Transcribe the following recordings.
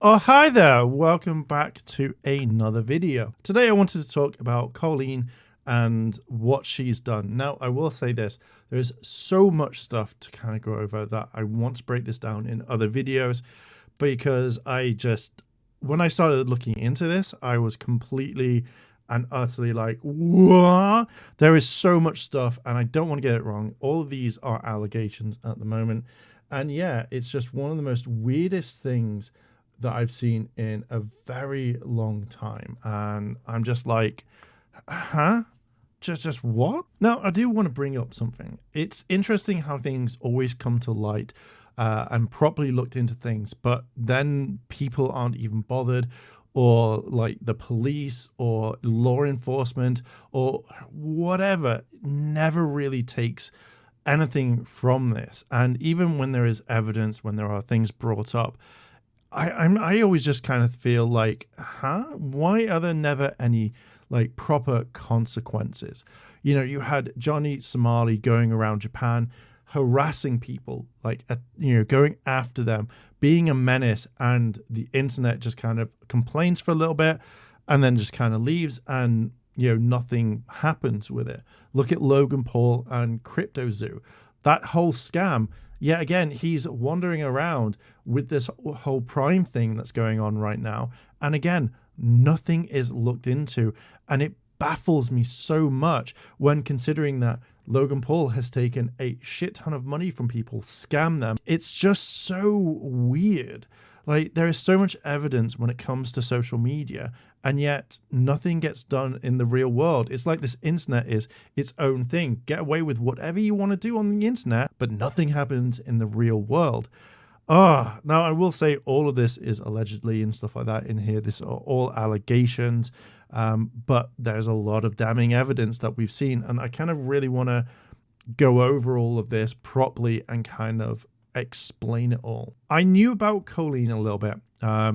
Oh, hi there. Welcome back to another video. Today I wanted to talk about Colleen and what she's done. Now, I will say this, there's so much stuff to kind of go over that I want to break this down in other videos because when I started looking into this, I was completely and utterly like, what? There is so much stuff and I don't want to get it wrong. All of these are allegations at the moment. And yeah, it's just one of the most weirdest things that I've seen in a very long time. And I'm just like, huh? Just what? Now, I do want to bring up something. It's interesting how things always come to light and properly looked into things, but then people aren't even bothered, or like the police or law enforcement or whatever never really takes anything from this. And even when there is evidence, when there are things brought up, I always just kind of feel like, why are there never any like proper consequences? You know, you had Johnny Somali going around Japan harassing people, like, going after them, being a menace, and the internet just kind of complains for a little bit and then just kind of leaves, and nothing happens with it. Look at Logan Paul and CryptoZoo. That whole scam, yet again, he's wandering around with this whole Prime thing that's going on right now. And again, nothing is looked into. And it baffles me so much when considering that Logan Paul has taken a shit ton of money from people, scammed them. It's just so weird. Like, there is so much evidence when it comes to social media, and yet nothing gets done in the real world. It's like this internet is its own thing. Get away with whatever you want to do on the internet, but nothing happens in the real world. Now I will say all of this is allegedly and stuff like that in here. This are all allegations, but there's a lot of damning evidence that we've seen, and I kind of really want to go over all of this properly and kind of explain it all. I knew about Colleen a little bit.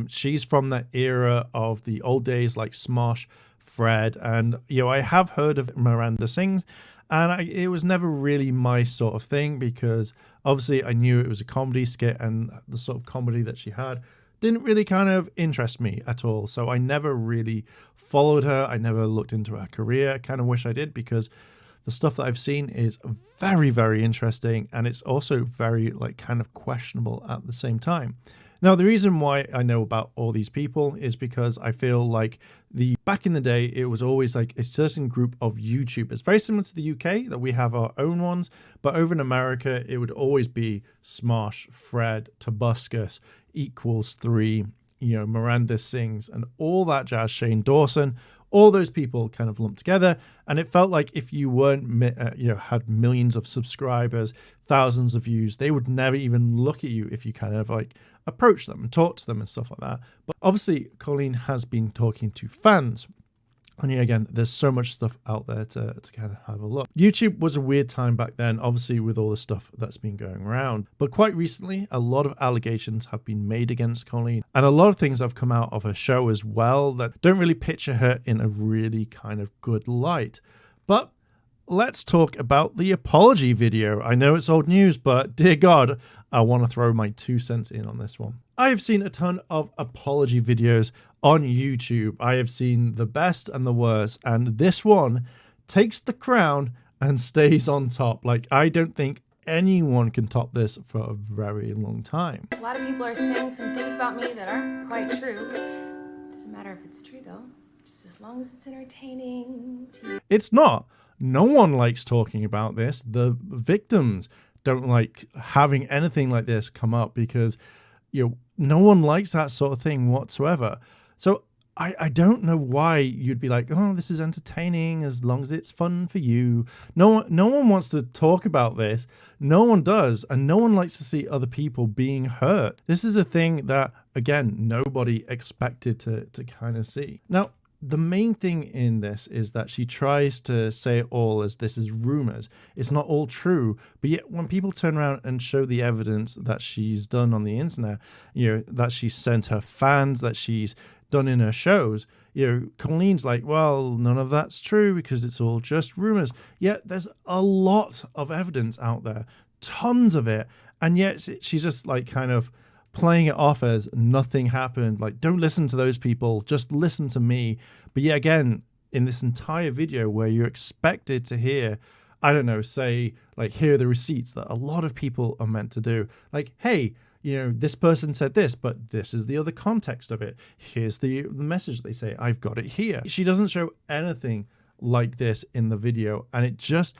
She's from that era of the old days, like Smosh, Fred, and I have heard of Miranda Sings, and it was never really my sort of thing because obviously I knew it was a comedy skit, and the sort of comedy that she had didn't really kind of interest me at all. So I never really followed her. I never looked into her career. I kind of wish I did, because the stuff that I've seen is very, very interesting, and it's also very kind of questionable at the same time. Now, the reason why I know about all these people is because I feel like back in the day, it was always like a certain group of YouTubers, very similar to the UK, that we have our own ones, but over in America, it would always be Smosh, Fred, Tobuscus, Equals 3, Miranda Sings, and all that jazz, Shane Dawson, all those people kind of lumped together. And it felt like if you weren't, had millions of subscribers, thousands of views, they would never even look at you if you kind of approach them and talk to them and stuff like that. But obviously, Colleen has been talking to fans. And again, there's so much stuff out there to kind of have a look. YouTube was a weird time back then, obviously, with all the stuff that's been going around. But quite recently, a lot of allegations have been made against Colleen. And a lot of things have come out of her show as well that don't really picture her in a really kind of good light. But let's talk about the apology video. I know it's old news, but dear God, I want to throw my 2 cents in on this one. I have seen a ton of apology videos on YouTube. I have seen the best and the worst, and this one takes the crown and stays on top. Like, I don't think anyone can top this for a very long time. A lot of people are saying some things about me that aren't quite true. Doesn't matter if it's true though, just as long as it's entertaining to you. It's not. No one likes talking about this. The victims don't like having anything like this come up because no one likes that sort of thing whatsoever. So I don't know why you'd be like, oh, this is entertaining as long as it's fun for you. No one wants to talk about this. No one does. And no one likes to see other people being hurt. This is a thing that, again, nobody expected to kind of see. Now, the main thing in this is that she tries to say it all as this is rumors. It's not all true. But yet when people turn around and show the evidence that she's done on the internet, that she's sent her fans, that she's done in her shows, Colleen's like, well, none of that's true because it's all just rumors. Yet there's a lot of evidence out there, tons of it. And yet she's just kind of playing it off as nothing happened. Like, don't listen to those people, just listen to me. But yet again, in this entire video where you're expected to hear, I don't know, say, like, here are the receipts that a lot of people are meant to do. Like, hey, you know, this person said this, but this is the other context of it. Here's the message they say. I've got it here. She doesn't show anything like this in the video, and it just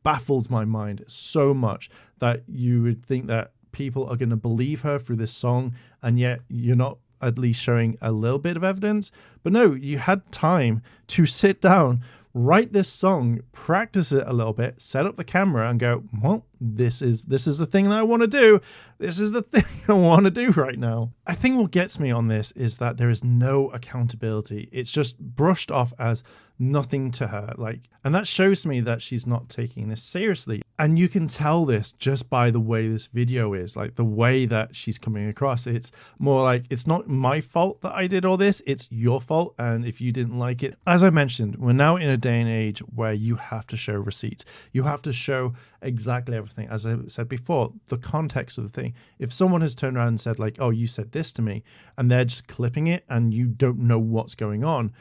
baffles my mind so much that you would think that people are going to believe her through this song, and yet you're not at least showing a little bit of evidence. But no, you had time to sit down, write this song, practice it a little bit, set up the camera and go, well, this is the thing that I want to do. This is the thing I want to do right now. I think what gets me on this is that there is no accountability. It's just brushed off as nothing to her. And that shows me that she's not taking this seriously. And you can tell this just by the way this video is, like the way that she's coming across. It's more like, it's not my fault that I did all this, it's your fault. And if you didn't like it, as I mentioned, we're now in a day and age where you have to show receipts. You have to show exactly everything. As I said before, the context of the thing. If someone has turned around and said like, oh, you said this to me, and they're just clipping it and you don't know what's going on,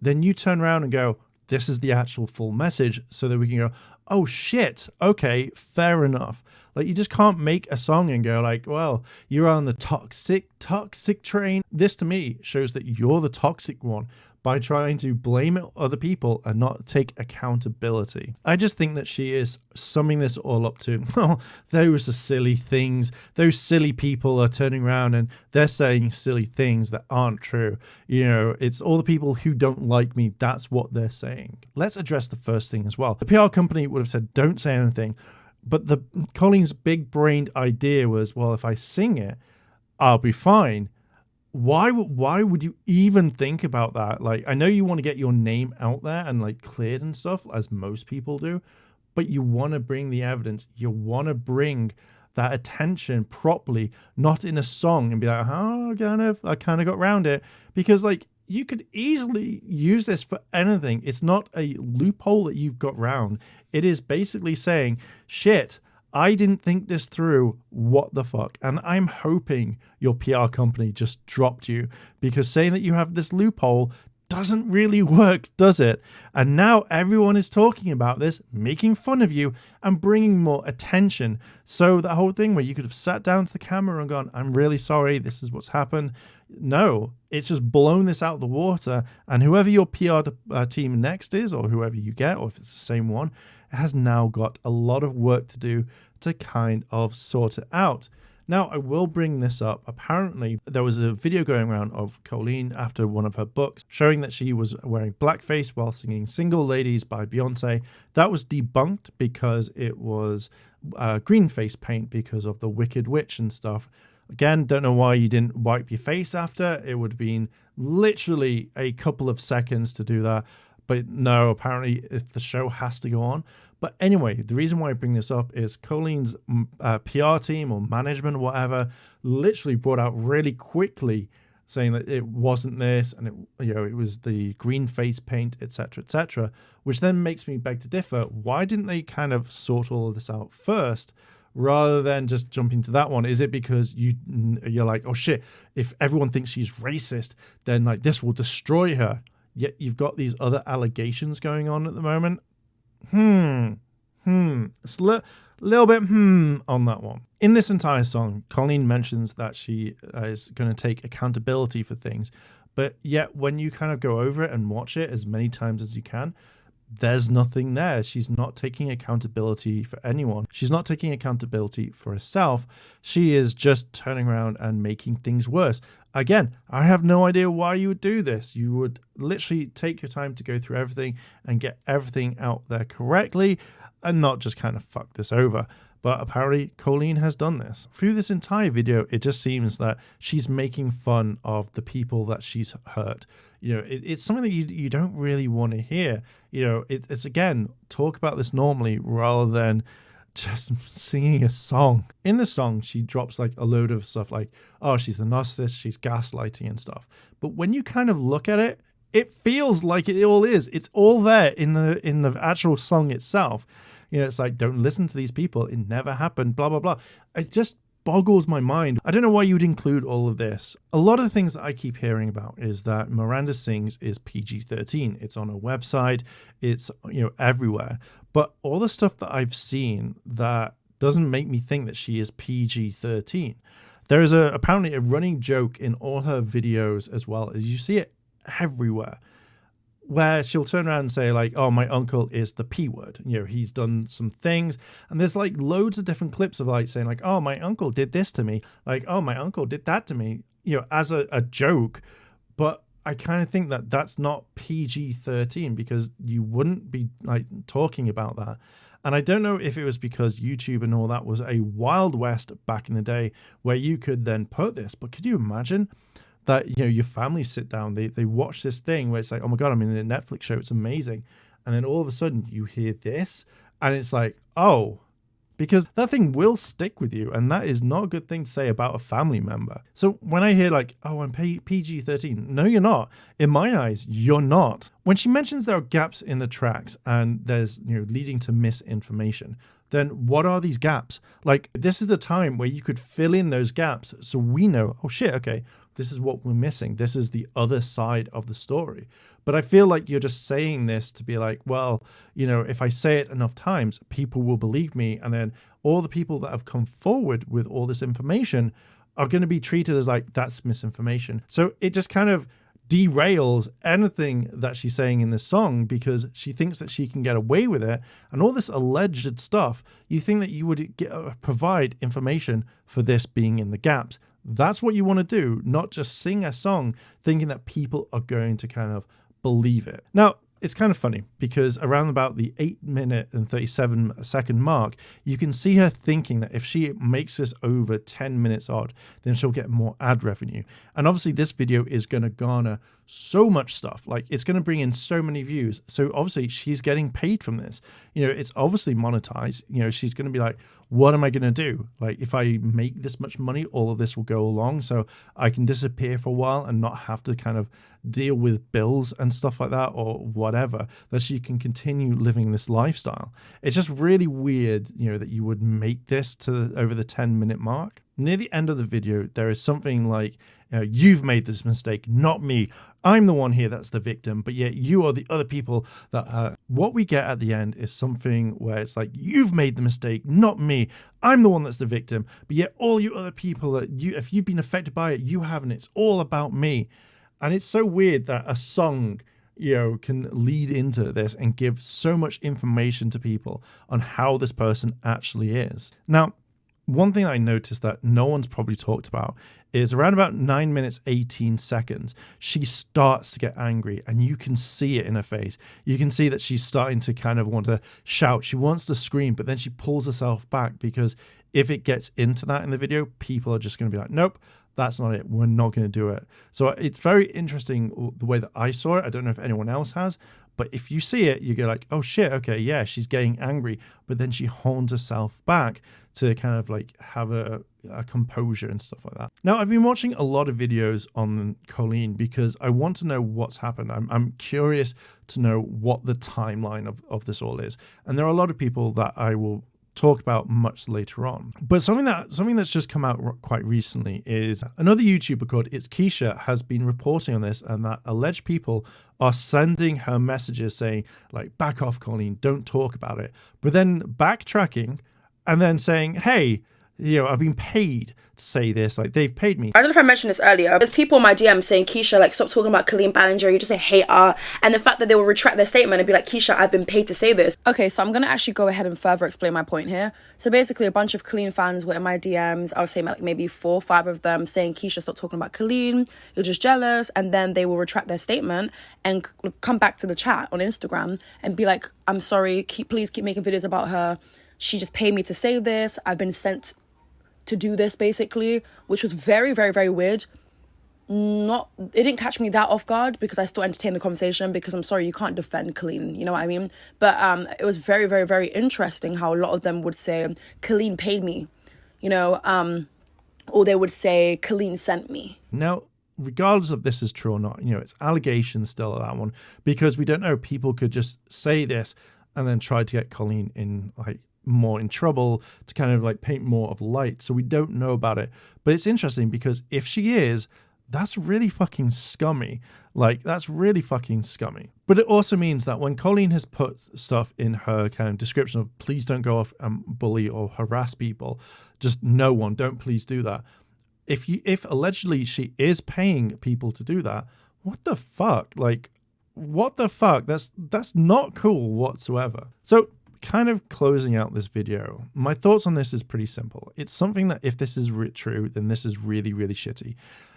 then you turn around and go, this is the actual full message, so that we can go, oh shit, okay, fair enough. Like, you just can't make a song and go like, well, you're on the toxic train. This to me shows that you're the toxic one by trying to blame other people and not take accountability. I just think that she is summing this all up to, oh, those are silly things. Those silly people are turning around and they're saying silly things that aren't true. You know, it's all the people who don't like me. That's what they're saying. Let's address the first thing as well. The PR company would have said, don't say anything. But Colleen's big-brained idea was, well, if I sing it, I'll be fine. Why would you even think about that? Like, I know you want to get your name out there and like cleared and stuff, as most people do, but you want to bring the evidence. You want to bring that attention properly, not in a song and be like, oh, I kind of got around it. Because like, you could easily use this for anything. It's not a loophole that you've got round. It is basically saying, shit, I didn't think this through. What the fuck? And I'm hoping your PR company just dropped you, because saying that you have this loophole doesn't really work, does it? And now everyone is talking about this, making fun of you and bringing more attention. So that whole thing where you could have sat down to the camera and gone, I'm really sorry, this is what's happened. No, it's just blown this out of the water. And whoever your PR team next is, or whoever you get, or if it's the same one, has now got a lot of work to do to kind of sort it out. Now, I will bring this up. Apparently, there was a video going around of Colleen after one of her books showing that she was wearing blackface while singing Single Ladies by Beyonce. That was debunked because it was green face paint because of the Wicked Witch and stuff. Again, don't know why you didn't wipe your face after. It would have been literally a couple of seconds to do that. But no, apparently if the show has to go on. But anyway, the reason why I bring this up is Colleen's PR team or management or whatever literally brought out really quickly saying that it wasn't this and it was the green face paint, etc., which then makes me beg to differ. Why didn't they kind of sort all of this out first rather than just jumping to that one? Is it because you're like, oh shit, if everyone thinks she's racist, then like this will destroy her? Yet you've got these other allegations going on at the moment. It's a little bit on that one. In this entire song, Colleen mentions that she is going to take accountability for things, but yet when you kind of go over it and watch it as many times as you can, there's nothing there. She's not taking accountability for anyone. She's not taking accountability for herself. She is just turning around and making things worse. Again, I have no idea why you would do this. You would literally take your time to go through everything and get everything out there correctly and not just kind of fuck this over. But apparently Colleen has done this. Through this entire video, it just seems that she's making fun of the people that she's hurt. You know, it's something that you don't really want to hear. You know, it's again, talk about this normally rather than just singing a song. In the song, she drops like a load of stuff like, oh, she's a narcissist, she's gaslighting and stuff. But when you kind of look at it, it feels like it all is. It's all there in the actual song itself. You know, it's like, don't listen to these people. It never happened, blah, blah, blah. It just boggles my mind. I don't know why you would include all of this. A lot of the things that I keep hearing about is that Miranda Sings is PG-13. It's on her website. It's, everywhere. But all the stuff that I've seen that doesn't make me think that she is PG-13. There is apparently a running joke in all her videos as well, as you see it everywhere, where she'll turn around and say like, oh, my uncle is the P word. He's done some things. And there's like loads of different clips of like saying like, oh, my uncle did this to me. Like, oh, my uncle did that to me, as a joke. But I kind of think that that's not PG-13 because you wouldn't be like talking about that. And I don't know if it was because YouTube and all that was a wild west back in the day where you could then put this. But could you imagine that, your family sit down, they watch this thing where it's like, oh my God, I'm in a Netflix show, it's amazing. And then all of a sudden you hear this and it's like, oh, because that thing will stick with you. And that is not a good thing to say about a family member. So when I hear like, oh, I'm PG-13, no, you're not. In my eyes, you're not. When she mentions there are gaps in the tracks and there's, leading to misinformation, then what are these gaps? Like, this is the time where you could fill in those gaps so we know, oh shit, okay, this is what we're missing. This is the other side of the story. But I feel like you're just saying this to be like, well, if I say it enough times, people will believe me. And then all the people that have come forward with all this information are going to be treated as like, that's misinformation. So it just kind of derails anything that she's saying in this song because she thinks that she can get away with it. And all this alleged stuff, you think that you would provide information for this being in the gaps. That's what you want to do, not just sing a song thinking that people are going to kind of believe it. Now, it's kind of funny because around about the 8-minute and 37-second mark, you can see her thinking that if she makes this over 10 minutes odd, then she'll get more ad revenue. And obviously this video is going to garner so much stuff. Like, it's going to bring in so many views. So obviously she's getting paid from this. It's obviously monetized. She's going to be like, what am I going to do? Like, if I make this much money, all of this will go along so I can disappear for a while and not have to kind of deal with bills and stuff like that or whatever, that she can continue living this lifestyle. It's just really weird, that you would make this to over the 10-minute mark. Near the end of the video, there is something like, you've made this mistake, not me. I'm the one here that's the victim, but yet you are the other people that what we get at the end is something where it's like, you've made the mistake, not me. I'm the one that's the victim, but yet all you other people that if you've been affected by it, you haven't. It's all about me. And it's so weird that a song, can lead into this and give so much information to people on how this person actually is. Now, one thing I noticed that no one's probably talked about is around about 9 minutes, 18 seconds, she starts to get angry and you can see it in her face. You can see that she's starting to kind of want to shout. She wants to scream, but then she pulls herself back because if it gets into that in the video, people are just going to be like, nope, that's not it. We're not going to do it. So it's very interesting the way that I saw it. I don't know if anyone else has, but if you see it, you go like, oh shit, okay, yeah, she's getting angry. But then she holds herself back to kind of like have a composure and stuff like that. Now, I've been watching a lot of videos on Colleen because I want to know what's happened. I'm curious to know what the timeline of this all is. And there are a lot of people that I will talk about much later on. But something that's just come out quite recently is another YouTuber called It's Keisha has been reporting on this, and that alleged people are sending her messages saying like, back off, Colleen, don't talk about it. But then backtracking and then saying, hey, I've been paid to say this, like they've paid me. I don't know if I mentioned this earlier. There's people in my DM saying, Keisha, like, stop talking about Colleen Ballinger, you're just a hater. And the fact that they will retract their statement and be like, Keisha, I've been paid to say this. Okay, so I'm gonna actually go ahead and further explain my point here. So basically a bunch of Colleen fans were in my DMs. I would say like maybe 4 or 5 of them saying, Keisha, stop talking about Colleen, you're just jealous. And then they will retract their statement and come back to the chat on Instagram and be like, I'm sorry, please keep making videos about her. She just paid me to say this. I've been sent to do this, basically, which was very, very, very weird. It didn't catch me that off guard because I still entertained the conversation because I'm sorry, you can't defend Colleen, you know what I mean? But it was very, very, very interesting how a lot of them would say, Colleen paid me, or they would say, Colleen sent me. Now, regardless of this is true or not, it's allegations still, that one, because we don't know, people could just say this and then try to get Colleen in like more in trouble, to kind of like paint more of light. So we don't know about it. But it's interesting because if she is, that's really fucking scummy. Like, that's really fucking scummy. But it also means that when Colleen has put stuff in her kind of description of please don't go off and bully or harass people, just no one, don't please do that. If allegedly she is paying people to do that, what the fuck? Like, what the fuck? That's not cool whatsoever. So kind of closing out this video, my thoughts on this is pretty simple. It's something that if this is true, then this is really, really shitty.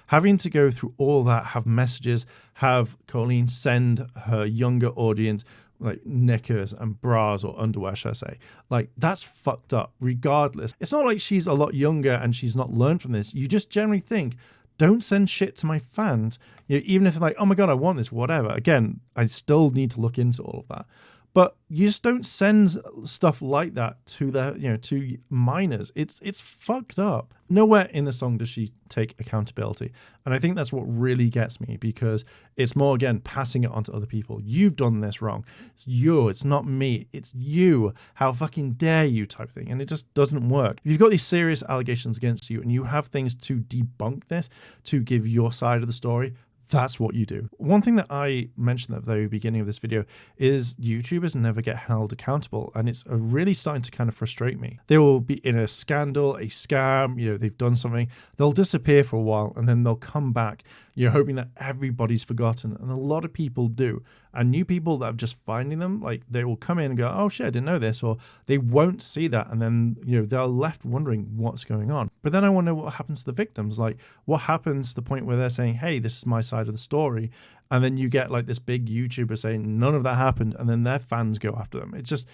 Having to go through all that, have messages, have Colleen send her younger audience like knickers and bras or underwear, should I say. Like, that's fucked up regardless. It's not like she's a lot younger and she's not learned from this. You just generally think, don't send shit to my fans. You know, even if they're like, oh my God, I want this, whatever. Again, I still need to look into all of that. But you just don't send stuff like that to to minors. It's fucked up. Nowhere in the song does she take accountability. And I think that's what really gets me, because it's more, again, passing it on to other people. You've done this wrong. It's you. It's not me. It's you. How fucking dare you type thing. And it just doesn't work. If you've got these serious allegations against you and you have things to debunk this, to give your side of the story, that's what you do. One thing that I mentioned at the very beginning of this video is YouTubers never get held accountable, and it's really starting to kind of frustrate me. They will be in a scandal, a scam, they've done something, they'll disappear for a while and then they'll come back, hoping that everybody's forgotten, and a lot of people do. And new people that are just finding them, like, they will come in and go, oh shit, I didn't know this, or they won't see that, and then they're left wondering what's going on. But then I wonder what happens to the victims. Like, what happens to the point where they're saying, hey, this is my side of the story, and then you get like this big YouTuber saying none of that happened, and then their fans go after them. It's just,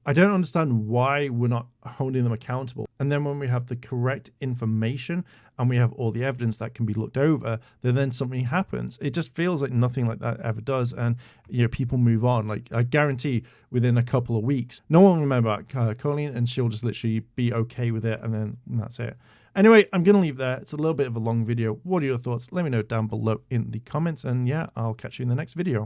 I don't understand why we're not holding them accountable. And then when we have the correct information and we have all the evidence that can be looked over, then something happens. It just feels like nothing like that ever does. And, people move on. Like, I guarantee within a couple of weeks, no one will remember about Colleen, and she'll just literally be okay with it. And then that's it. Anyway, I'm going to leave there. It's a little bit of a long video. What are your thoughts? Let me know down below in the comments. And yeah, I'll catch you in the next video.